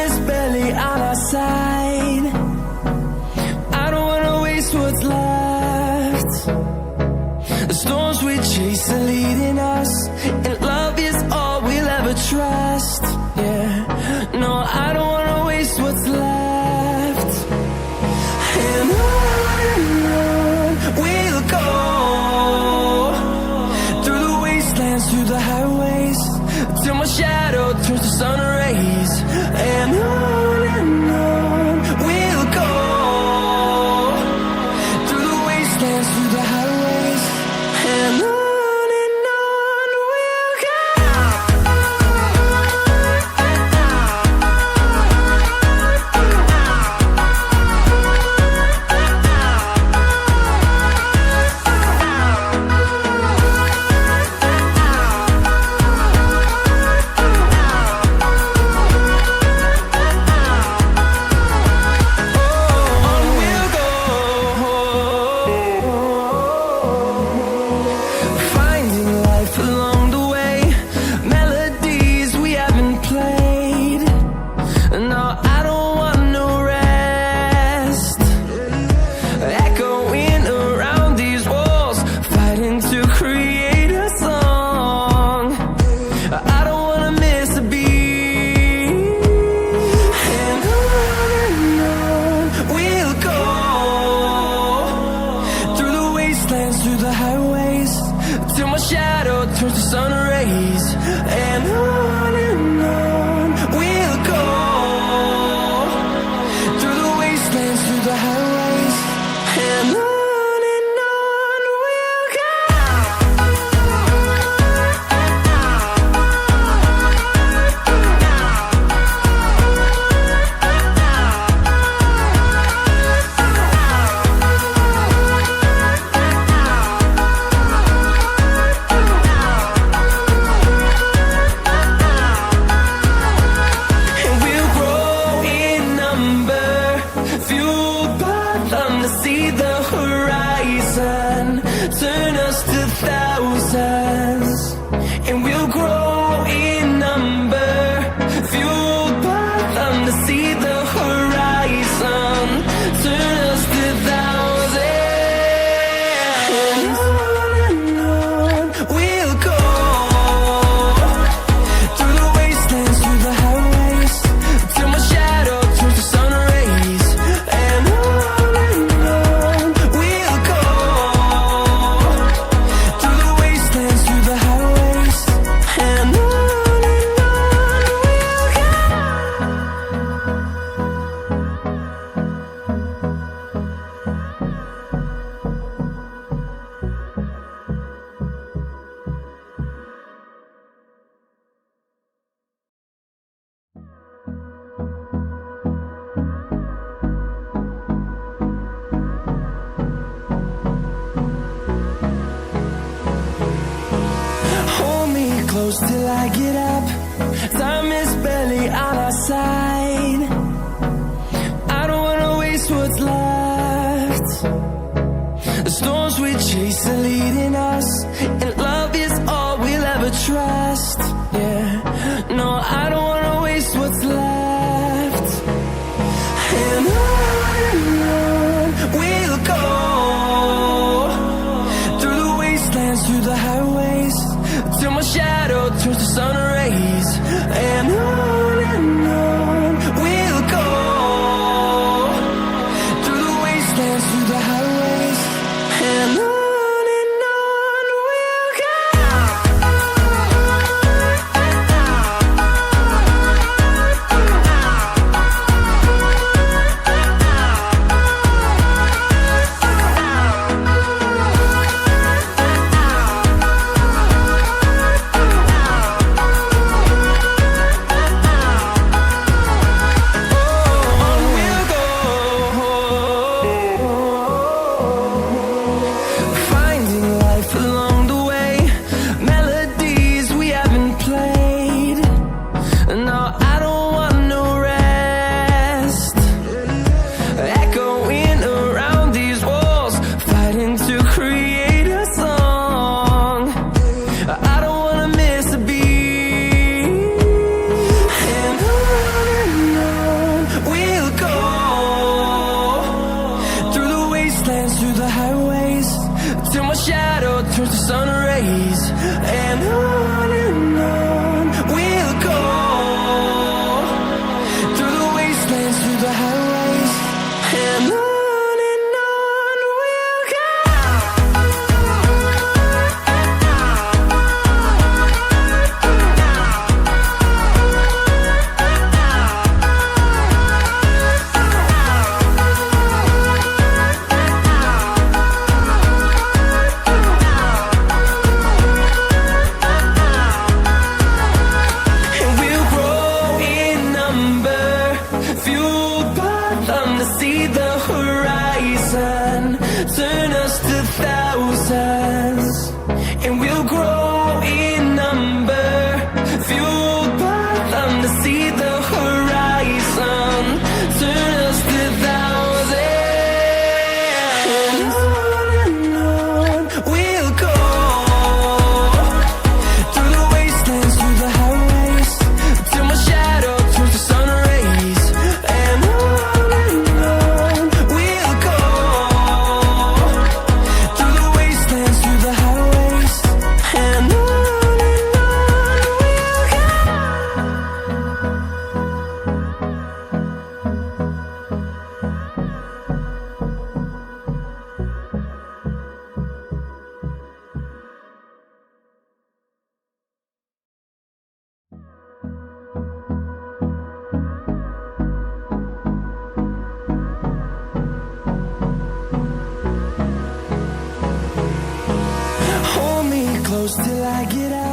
is barely on our side. I don't wanna waste what's left. The storms we chase are leading us, and love is all we'll ever trust. Yeah, no, I don't wanna waste what's left. And on we'll go, through the wastelands, through the highways, till my shadow turns to sun rays. And on we'll go, through the wastelands, through the highways, and on we'll go. Through the highways, till my shadow turns to sun rays. And on we'll go, through the wastelands, through the highways, and on we'll go. See the horizon turn us to thousands, and we'll grow in number, fueled by them to see the horizon turn us to thousands. And on we'll go, through the wastelands, through the highways, till my shadow turns to sun rays. And close till I get up. Time is barely on our side. I don't wanna waste what's left. The storms we chase are leading us, and love is all we'll ever trust. Yeah, no, I don't wanna waste what's left. And on we'll go, through the wastelands, through the highways, till my shadow turns to sun rays. And on close till I get up.